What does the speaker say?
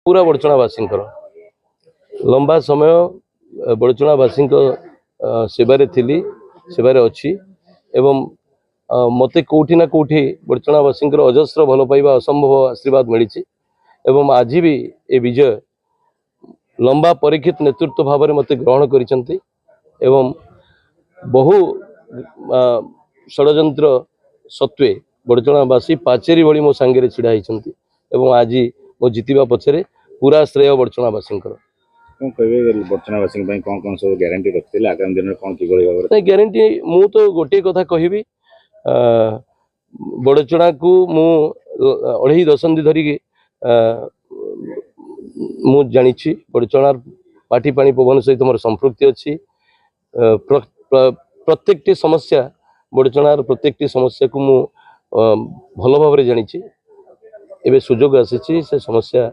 पूरा बड़चणावासी लंबा समय बड़चणावासी सेवारे थी सेवारे अच्छी एवं मते कौटी ना कौटी बड़चणावासी अजस्र भल पाइबा असंभव आशीर्वाद मिली एवं आज भी ए विजय लंबा परीक्षित नेतृत्व भाव में मत ग्रहण कर बहु षड्यंत्र सत्वे बड़चणावासी पाचेरी भली मो सांगे छिड़ा होती आज मो जितवा पछरे पूरा श्रेय बड़चणावासी ग्यारंटी रखते आगामी दिन में कौन कि ग्यारंटी मु तो गोटे कथा कहबी बड़चणा को मु 2.5 दशंधि धरिकी मु जानी बड़चणार पाटी पानी पवन सहित मोर संपृक्ति अच्छी प्रत्येक समस्या बड़चणार प्रत्येक समस्या को मु भल भाव जानी एवं सुजोग आसी से समस्या